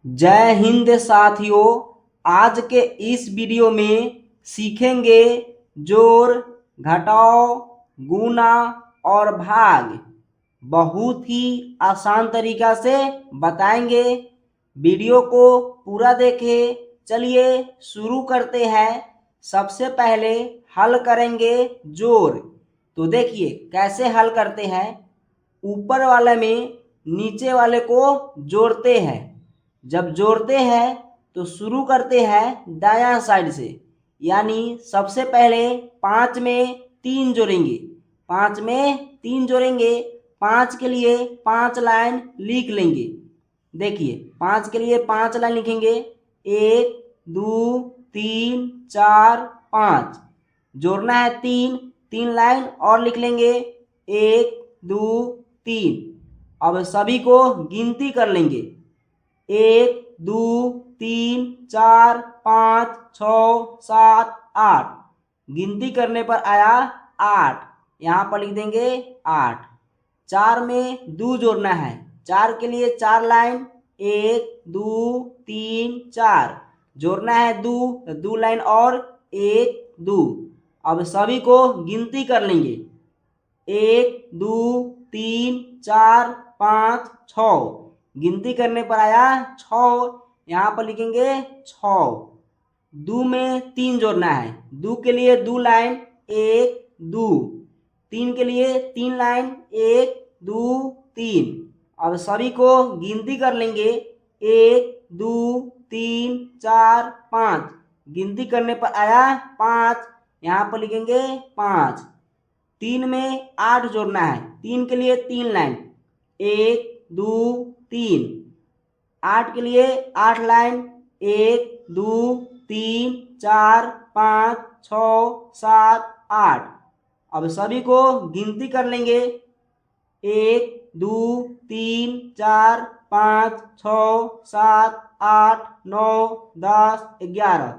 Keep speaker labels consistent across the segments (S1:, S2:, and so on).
S1: जय हिंद साथियों। आज के इस वीडियो में सीखेंगे जोड़, घटाव, गुणा और भाग। बहुत ही आसान तरीका से बताएंगे। वीडियो को पूरा देखें। चलिए शुरू करते हैं। सबसे पहले हल करेंगे जोड़। तो देखिए कैसे हल करते हैं। ऊपर वाले में नीचे वाले को जोड़ते हैं। जब जोड़ते हैं तो शुरू करते हैं दायां साइड से, यानी सबसे पहले 5 में 3 जोड़ेंगे। 5 में 3 जोड़ेंगे। 5 के लिए 5 लाइन लिख लेंगे। देखिए 5 के लिए 5 लाइन लिखेंगे। 1 2 3 4 5। जोड़ना है 3, 3 लाइन और लिख लेंगे। 1 2 3। अब सभी को गिनती कर लेंगे। 1 2 3 4 5 6 7 8। गिनती करने पर आया 8। यहाँ पर लिख देंगे 8। 4 में 2 जोड़ना है। 4 के लिए 4 लाइन। 1 2 3 4। जोड़ना है 2, 2 लाइन और 1 2। अब सभी को गिनती कर लेंगे। 1 2 3 4 5 6। गिनती करने पर आया 6। यहाँ पर लिखेंगे 6। 2 में 3 जोड़ना है। 2 के लिए 2 लाइन। 1 2। 3 के लिए 3 लाइन। 1 2 3। अब सभी को गिनती कर लेंगे। 1 2 3 4 5। गिनती करने पर आया 5। यहाँ पर लिखेंगे 5। 3 में 8 जोड़ना है। 3 के लिए 3 लाइन। 1 2 3। 8 के लिए 8 लाइन। 1 2 3 4 5 6 7 8। अब सभी को गिनती कर लेंगे। 1 2 3 4 5 6 7 8 9 10 11।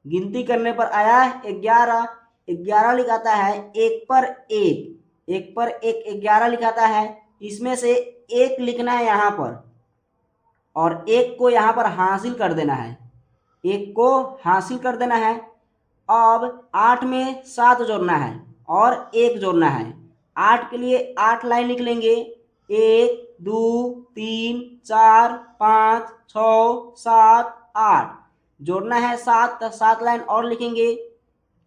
S1: गिनती करने पर आया 11। 11 लिखाता है एक पर एक। एक पर एक 11 लिखाता है। इसमें से एक लिखना है यहाँ पर और एक को यहाँ पर हासिल कर देना है। एक को हासिल कर देना है। अब 8 में 7 जोड़ना है और एक जोड़ना है। 8 के लिए 8 लाइन लिख लेंगे। 1 2 3 4 5 6 7 8। जोड़ना है 7, तो 7 लाइन और लिखेंगे।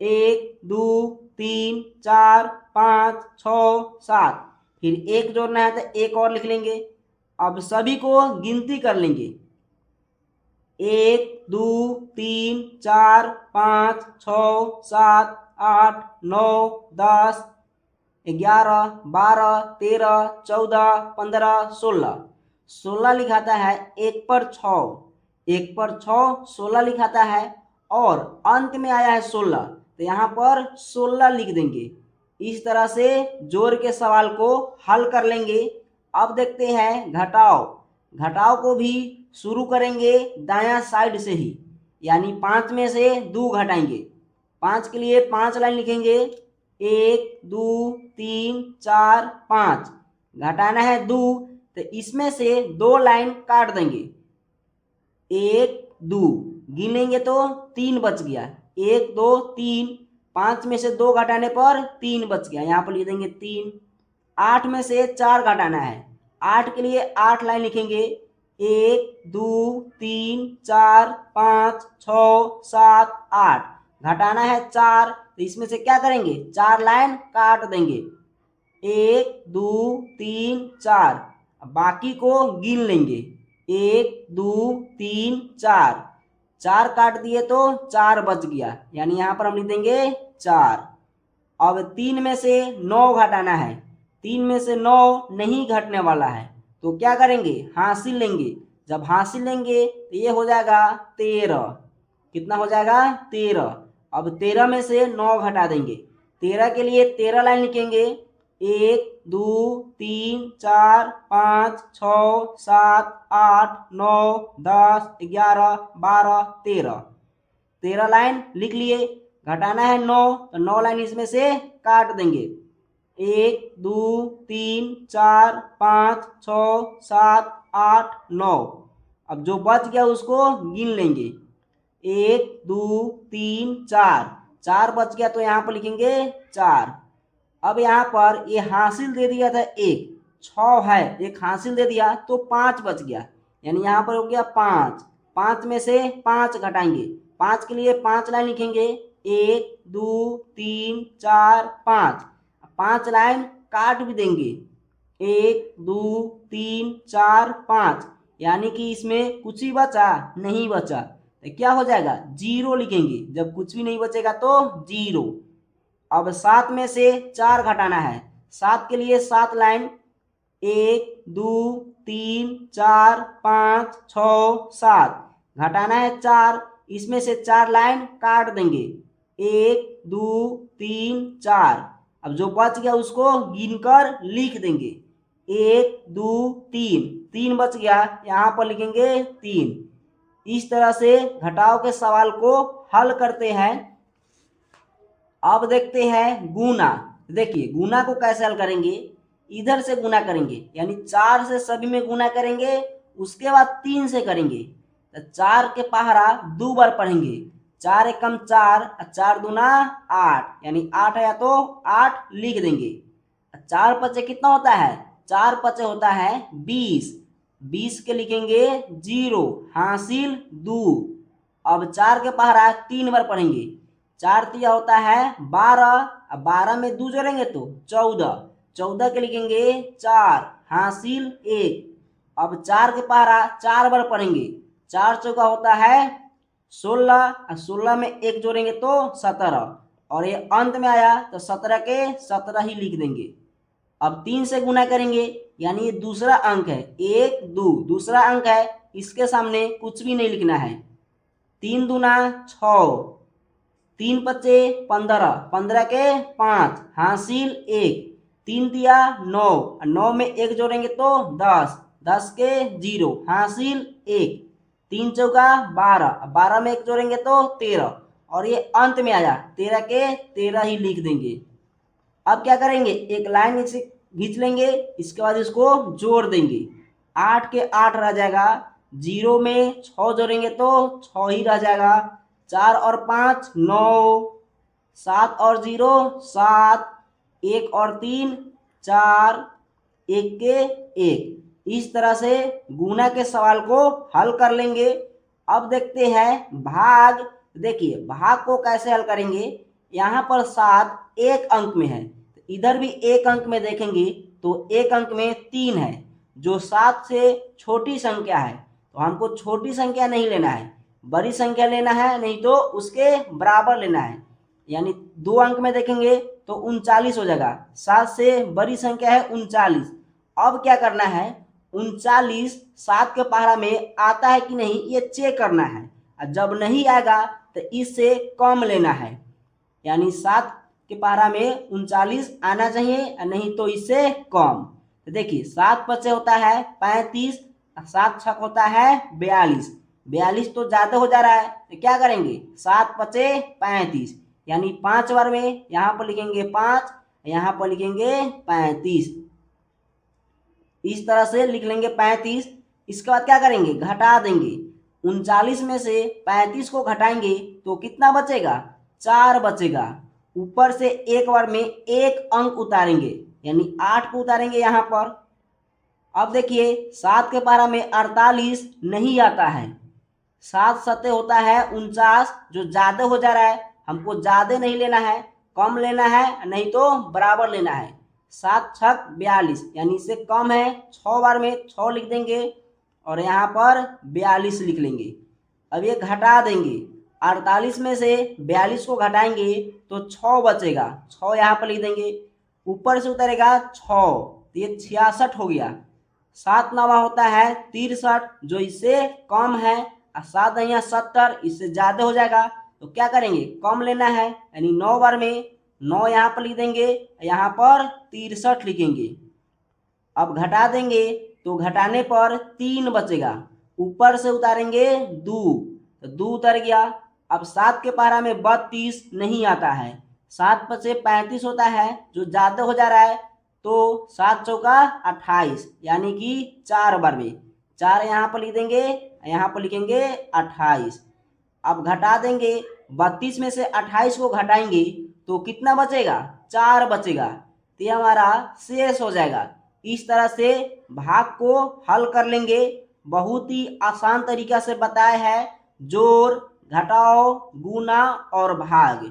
S1: 1 2 3 4 5 6 7। फिर एक जोड़ना है तो एक और लिख लेंगे। अब सभी को गिनती कर लेंगे। 1 2 3 4 5 6 7 8 9 10 11 12 13 14 15 16। 16 लिखाता है एक पर 6। एक पर 6 16 लिखाता है और अंत में आया है 16, तो यहाँ पर 16 लिख देंगे। इस तरह से जोड़ के सवाल को हल कर लेंगे। अब देखते हैं घटाव। घटाव को भी शुरू करेंगे दायां साइड से ही, यानी 5 में से 2 घटाएंगे। 5 के लिए 5 लाइन लिखेंगे। 1 2 3 4 5। घटाना है 2, तो इसमें से 2 लाइन काट देंगे। 1 2 गिनेंगे तो 3 बच गया। 1 2 3। 5 में से 2 घटाने पर 3 बच गया। यहाँ पर लिख देंगे 3। 8 में से 4 घटाना है। 8 के लिए 8 लाइन लिखेंगे। 1 2 3 4 5 6 7 8। घटाना है 4, तो इसमें से क्या करेंगे, 4 लाइन काट देंगे। 1 2 3 4। बाकी को गिन लेंगे। 1 2 3 4। 4 काट दिए तो 4 बच गया, यानी यहाँ पर हम लिख देंगे 4। अब 3 में से 9 घटाना है। 3 में से 9 नहीं घटने वाला है, तो क्या करेंगे, हासिल लेंगे। जब हासिल लेंगे तो ये हो जाएगा 13। कितना हो जाएगा, 13। अब 13 में से 9 घटा देंगे। 13 के लिए 13 लाइन लिखेंगे। 1 2 3 4 5 6 7 8 9 10 11 12 13। 13 लाइन लिख लिए। घटाना है 9, तो 9 लाइन इसमें से काट देंगे। 1 2 3 4 5 6 7 8 9। अब जो बच गया उसको गिन लेंगे। 1 2 3 4, 4 बच गया तो यहाँ पर लिखेंगे 4। अब यहाँ पर ये हासिल दे दिया था 1, 6 है, एक हासिल दे दिया तो 5 बच गया, यानी यहाँ पर हो गया 5। 5 में से 5 घटाएंगे, 5 के लिए 5 लाइन लिखेंगे, 1 2 3 4 5। 5 लाइन काट भी देंगे, 1 2 3 4 5, यानी कि इसमें कुछ ही बचा नहीं बचा, तो क्या हो जाएगा 0 लिखेंगे। जब कुछ भी नहीं बचेगा तो 0। अब 7 में से 4 घटाना है, 7 के लिए 7 लाइन, 1 2 3 4 5 6 7, घटाना है 4, इसमें से 4 लाइन काट देंगे, 1 2 3 4। अब जो बच गया उसको गिनकर लिख देंगे, 1 2 3, 3 बच गया, यहाँ पर लिखेंगे 3। इस तरह से घटाव के सवाल को हल करते हैं। अब देखते हैं गुना। देखिए गुना को कैसे हल करेंगे, इधर से गुना करेंगे, यानी 4 से सभी में गुना करेंगे, उसके बाद 3 से करेंगे। तो 4 के पहाड़ा 2 बार पढ़ेंगे, 4 एकम 4, 4 दूना 8, यानी 8 है तो 8 लिख देंगे। 4 पचे कितना होता है, 4 पचे होता है 20, 20 के लिखेंगे 0, हासिल 2। अब 4 के पहाड़ा 3 बार पढ़ेंगे, 4 तिया होता है 12, अब 12 में 2 जोड़ेंगे तो 14, 14 के लिखेंगे 4, हासिल 1। अब 4 के पहाड़ा 4 बार पढ़ेंगे, 4 चौका होता है 16, 16 में 1 जोड़ेंगे तो 17, और ये अंत में आया तो 17 के 17 ही लिख देंगे। अब 3 से गुना करेंगे, यानी ये दूसरा अंक है, 1 2 दूसरा अंक है, इसके सामने कुछ भी नहीं लिखना है। 3 दूना 6, 3 पचे 15, 15 के 5, हासिल 1, 3 दिया 9, 9 में 1 जोड़ेंगे तो 10, 10 के 0, हासिल 1, 3 चौका 12, 12 में 1 जोड़ेंगे तो 13, और ये अंत में आया 13 के 13 ही लिख देंगे। अब क्या करेंगे, एक लाइन इसे खींच लेंगे, इसके बाद इसको जोड़ देंगे, 8 के 8 रह जाएगा, 0 में 6 जोड़ेंगे तो 6 ही रह जाएगा, 4 और 5 9, 7 और 0 7, 1 और 3 4, 1 के 1। इस तरह से गुना के सवाल को हल कर लेंगे। अब देखते हैं भाग। देखिए भाग को कैसे हल करेंगे, यहाँ पर 7 एक अंक में है, इधर भी एक अंक में देखेंगे तो एक अंक में 3 है, जो 7 से छोटी संख्या है, तो हमको छोटी संख्या नहीं लेना है, बड़ी संख्या लेना है, नहीं तो उसके बराबर लेना है। यानी 2 अंक में देखेंगे तो 39 हो जाएगा, 7 से बड़ी संख्या है 39। अब क्या करना है, 39 7 के पहाड़ा में आता है कि नहीं ये चेक करना है, और जब नहीं आएगा तो इससे कम लेना है, यानी 7 के पहाड़ा में 39 आना चाहिए, नहीं तो इससे कम। तो देखिए 7 पचे होता है 35, 7 छक होता है 42, 42 तो ज्यादा हो जा रहा है, तो क्या करेंगे 7 पचे 35, यानी 5 बार में यहाँ पर लिखेंगे 5, यहाँ पर लिखेंगे 35। इस तरह से लिख लेंगे 35। इसके बाद क्या करेंगे, घटा देंगे, 39 में से 35 को घटाएंगे तो कितना बचेगा, 4 बचेगा। ऊपर से एक बार में एक अंक उतारेंगे, यानी 8 को उतारेंगे यहाँ पर। अब देखिए 7 के पहाड़ा में 48 नहीं आता है, 7 सत्ते होता है 49, जो ज्यादा हो जा रहा है, हमको ज्यादा नहीं लेना है, कम लेना है, नहीं तो बराबर लेना है। 7 छक 42, यानी इससे कम है, 6 बार में 6 लिख देंगे और यहाँ पर 42 लिख लेंगे। अब ये घटा देंगे, 48 में से 42 को घटाएंगे तो 6 बचेगा, 6 यहाँ पर लिख देंगे। ऊपर से उतरेगा 6, तो ये 66 हो गया। 7 नवा होता है 63, जो इससे कम है, और 7 यहाँ 70, इससे ज्यादा हो जाएगा, तो क्या करेंगे कम लेना है, यानी 9 बार में 9 यहाँ पर लिख देंगे, यहाँ पर 63 लिखेंगे। अब घटा देंगे तो घटाने पर 3 बचेगा, ऊपर से उतारेंगे 2, तो 2 उतर गया। अब 7 के पहाड़ा में 32 नहीं आता है, 7 पचे 35 होता है, जो ज्यादा हो जा रहा है, तो 7 चौका 28, यानी कि 4 बार में 4 यहाँ पर लिख देंगे, यहाँ पर लिखेंगे 28। अब घटा देंगे, 32 में से 28 को घटाएंगे तो कितना बचेगा, 4 बचेगा, तो ये हमारा शेष हो जाएगा। इस तरह से भाग को हल कर लेंगे। बहुत ही आसान तरीका से बताया है, जोड़, घटाओ, गुना और भाग।